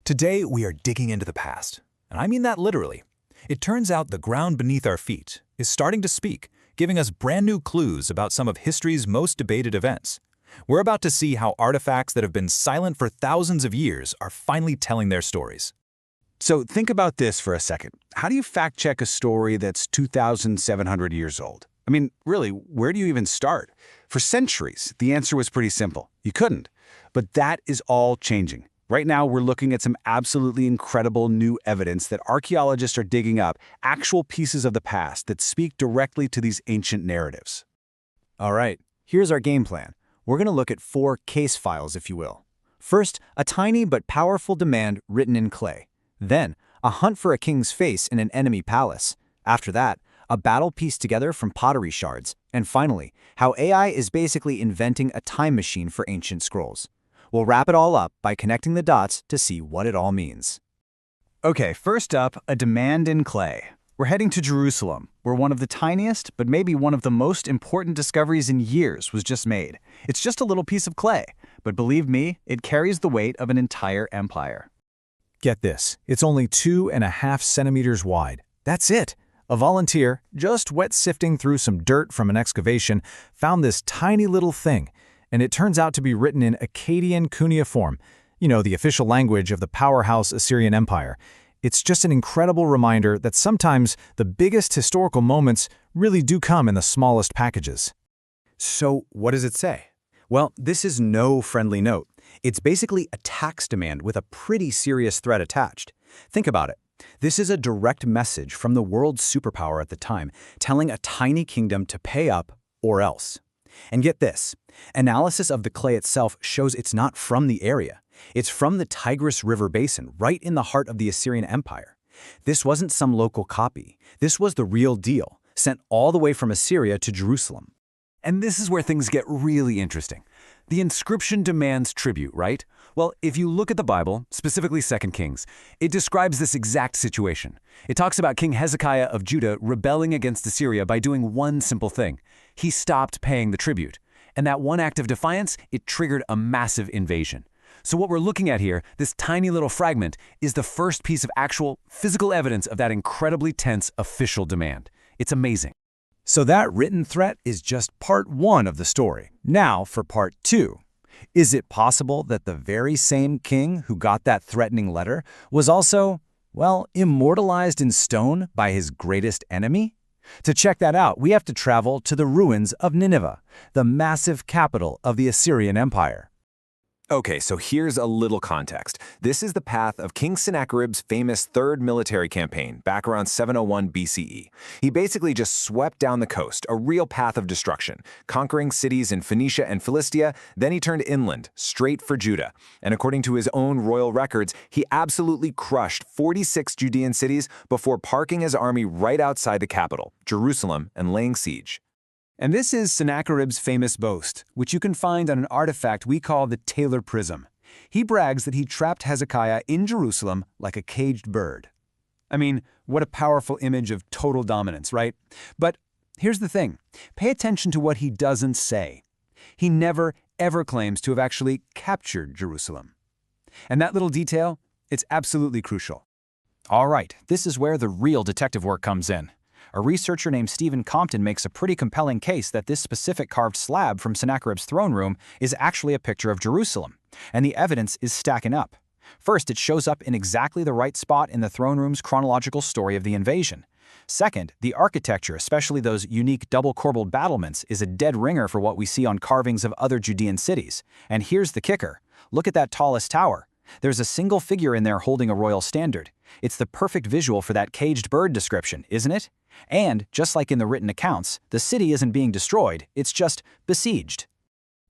Today, we are digging into the past, and I mean that literally. It turns out the ground beneath our feet is starting to speak, giving us brand new clues about some of history's most debated events. We're about to see how artifacts that have been silent for thousands of years are finally telling their stories. So think about this for a second. How do you fact-check a story that's 2,700 years old? I mean, really, where do you even start? For centuries, the answer was pretty simple. You couldn't. But that is all changing. Right now, we're looking at some absolutely incredible new evidence that archaeologists are digging up, actual pieces of the past that speak directly to these ancient narratives. All right, here's our game plan. We're going to look at 4 case files, if you will. First, a tiny but powerful demand written in clay. Then, a hunt for a king's face in an enemy palace. After that, a battle pieced together from pottery shards. And finally, how AI is basically inventing a time machine for ancient scrolls. We'll wrap it all up by connecting the dots to see what it all means. Okay, first up, a demand in clay. We're heading to Jerusalem, where one of the tiniest, but maybe one of the most important discoveries in years was just made. It's just a little piece of clay, but believe me, it carries the weight of an entire empire. Get this, it's only 2.5 centimeters wide. That's it. A volunteer, just wet sifting through some dirt from an excavation, found this tiny little thing, and it turns out to be written in Akkadian cuneiform, the official language of the powerhouse Assyrian Empire. It's just an incredible reminder that sometimes the biggest historical moments really do come in the smallest packages. So what does it say? Well, this is no friendly note. It's basically a tax demand with a pretty serious threat attached. Think about it. This is a direct message from the world's superpower at the time, telling a tiny kingdom to pay up or else. And get this, analysis of the clay itself shows it's not from the area. It's from the Tigris River Basin, right in the heart of the Assyrian Empire. This wasn't some local copy. This was the real deal, sent all the way from Assyria to Jerusalem. And this is where things get really interesting. The inscription demands tribute, right? Well, if you look at the Bible, specifically 2 Kings, it describes this exact situation. It talks about King Hezekiah of Judah rebelling against Assyria by doing one simple thing. He stopped paying the tribute. And that one act of defiance, it triggered a massive invasion. So what we're looking at here, this tiny little fragment, is the first piece of actual physical evidence of that incredibly tense official demand. It's amazing. So that written threat is just part 1 of the story. Now for part 2. Is it possible that the very same king who got that threatening letter was also, immortalized in stone by his greatest enemy? To check that out, we have to travel to the ruins of Nineveh, the massive capital of the Assyrian Empire. Okay, so here's a little context. This is the path of King Sennacherib's famous third military campaign back around 701 BCE. He basically just swept down the coast, a real path of destruction, conquering cities in Phoenicia and Philistia. Then he turned inland, straight for Judah. And according to his own royal records, he absolutely crushed 46 Judean cities before parking his army right outside the capital, Jerusalem, and laying siege. And this is Sennacherib's famous boast, which you can find on an artifact we call the Taylor Prism. He brags that he trapped Hezekiah in Jerusalem like a caged bird. I mean, what a powerful image of total dominance, right? But here's the thing. Pay attention to what he doesn't say. He never, ever claims to have actually captured Jerusalem. And that little detail, it's absolutely crucial. All right, this is where the real detective work comes in. A researcher named Stephen Compton makes a pretty compelling case that this specific carved slab from Sennacherib's throne room is actually a picture of Jerusalem, and the evidence is stacking up. First, it shows up in exactly the right spot in the throne room's chronological story of the invasion. Second, the architecture, especially those unique double-corbelled battlements, is a dead ringer for what we see on carvings of other Judean cities. And here's the kicker. Look at that tallest tower. There's a single figure in there holding a royal standard. It's the perfect visual for that caged bird description, isn't it? And, just like in the written accounts, the city isn't being destroyed, it's just besieged.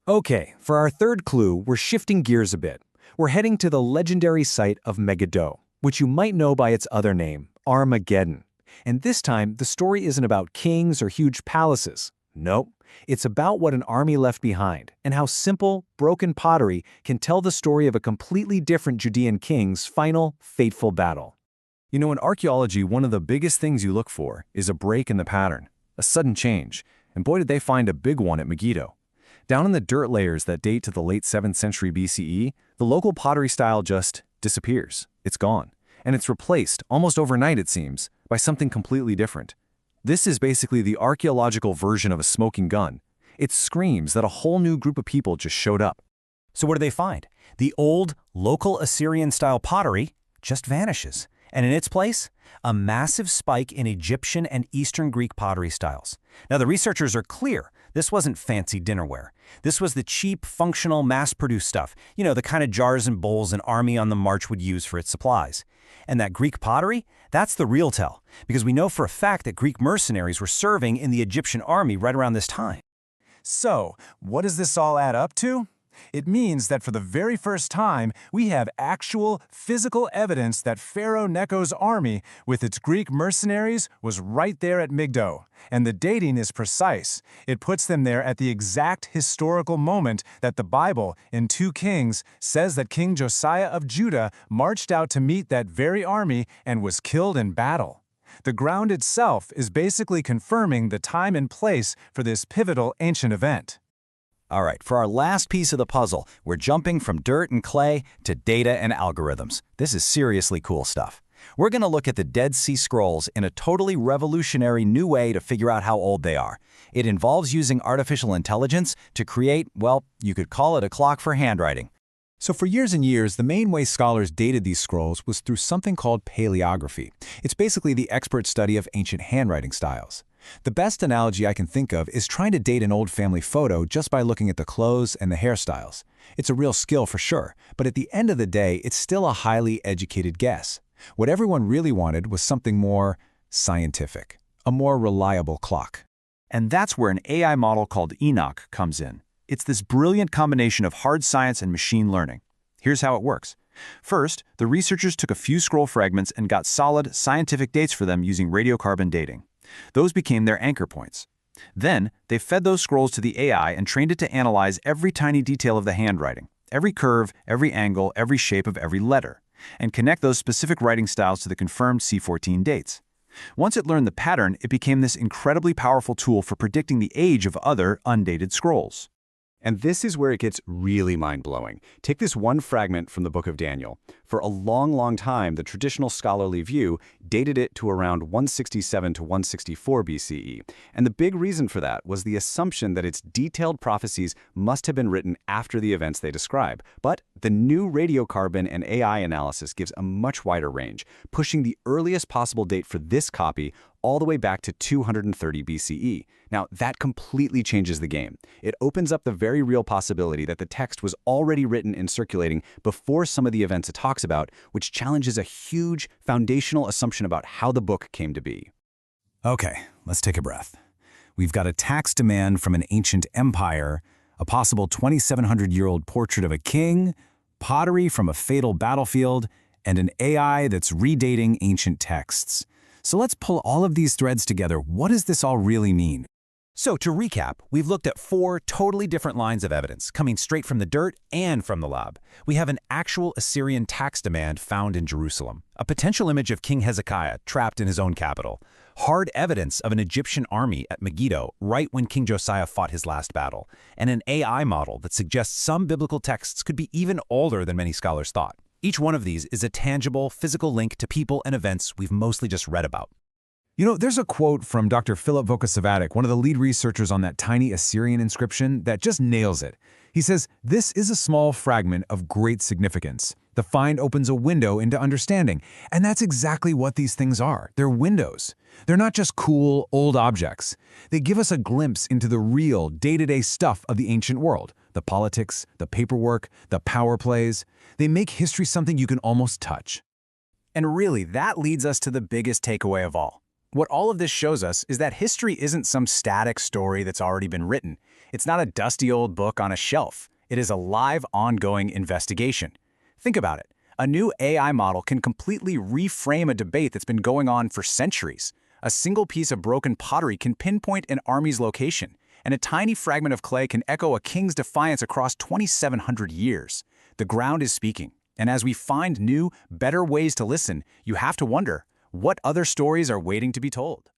Okay, for our third clue, we're shifting gears a bit. We're heading to the legendary site of Megiddo, which you might know by its other name, Armageddon. And this time, the story isn't about kings or huge palaces. Nope, it's about what an army left behind and how simple, broken pottery can tell the story of a completely different Judean king's final, fateful battle. In archaeology, one of the biggest things you look for is a break in the pattern, a sudden change, and boy did they find a big one at Megiddo. Down in the dirt layers that date to the late 7th century BCE, the local pottery style just disappears. It's gone. And it's replaced, almost overnight it seems, by something completely different. This is basically the archaeological version of a smoking gun. It screams that a whole new group of people just showed up. So what do they find? The old, local Assyrian-style pottery just vanishes. And in its place, a massive spike in Egyptian and Eastern Greek pottery styles. Now, the researchers are clear. This wasn't fancy dinnerware. This was the cheap, functional, mass-produced stuff. You know, the kind of jars and bowls an army on the march would use for its supplies. And that Greek pottery, that's the real tell, because we know for a fact that Greek mercenaries were serving in the Egyptian army right around this time. So, what does this all add up to? It means that for the very first time, we have actual, physical evidence that Pharaoh Necho's army, with its Greek mercenaries, was right there at Migdo. And the dating is precise. It puts them there at the exact historical moment that the Bible, in 2 Kings, says that King Josiah of Judah marched out to meet that very army and was killed in battle. The ground itself is basically confirming the time and place for this pivotal ancient event. All right, for our last piece of the puzzle, we're jumping from dirt and clay to data and algorithms. This is seriously cool stuff. We're going to look at the Dead Sea Scrolls in a totally revolutionary new way to figure out how old they are. It involves using artificial intelligence to create, well, you could call it a clock for handwriting. So for years and years, the main way scholars dated these scrolls was through something called paleography. It's basically the expert study of ancient handwriting styles. The best analogy I can think of is trying to date an old family photo just by looking at the clothes and the hairstyles. It's a real skill for sure, but at the end of the day, it's still a highly educated guess. What everyone really wanted was something more scientific, a more reliable clock. And that's where an AI model called Enoch comes in. It's this brilliant combination of hard science and machine learning. Here's how it works. First, the researchers took a few scroll fragments and got solid, scientific dates for them using radiocarbon dating. Those became their anchor points. Then, they fed those scrolls to the AI and trained it to analyze every tiny detail of the handwriting, every curve, every angle, every shape of every letter, and connect those specific writing styles to the confirmed C14 dates. Once it learned the pattern, it became this incredibly powerful tool for predicting the age of other undated scrolls. And this is where it gets really mind-blowing. Take this one fragment from the book of Daniel. For a long, long time, the traditional scholarly view dated it to around 167 to 164 BCE. And the big reason for that was the assumption that its detailed prophecies must have been written after the events they describe. But the new radiocarbon and AI analysis gives a much wider range, pushing the earliest possible date for this copy all the way back to 230 BCE. Now, that completely changes the game. It opens up the very real possibility that the text was already written and circulating before some of the events it talks about, which challenges a huge foundational assumption about how the book came to be. Okay, let's take a breath. We've got a tax demand from an ancient empire, a possible 2,700-year-old portrait of a king, pottery from a fatal battlefield, and an AI that's redating ancient texts. So let's pull all of these threads together. What does this all really mean? So to recap, we've looked at 4 totally different lines of evidence, coming straight from the dirt and from the lab. We have an actual Assyrian tax demand found in Jerusalem, a potential image of King Hezekiah trapped in his own capital, hard evidence of an Egyptian army at Megiddo right when King Josiah fought his last battle, and an AI model that suggests some biblical texts could be even older than many scholars thought. Each one of these is a tangible, physical link to people and events we've mostly just read about. You know, there's a quote from Dr. Philip Vukasavatic, one of the lead researchers on that tiny Assyrian inscription, that just nails it. He says, "This is a small fragment of great significance. The find opens a window into understanding." And that's exactly what these things are. They're windows. They're not just cool, old objects. They give us a glimpse into the real, day-to-day stuff of the ancient world. The politics, the paperwork, the power plays. They make history something you can almost touch. And really, that leads us to the biggest takeaway of all. What all of this shows us is that history isn't some static story that's already been written. It's not a dusty old book on a shelf. It is a live, ongoing investigation. Think about it. A new AI model can completely reframe a debate that's been going on for centuries. A single piece of broken pottery can pinpoint an army's location, and a tiny fragment of clay can echo a king's defiance across 2,700 years. The ground is speaking, and as we find new, better ways to listen, you have to wonder, what other stories are waiting to be told?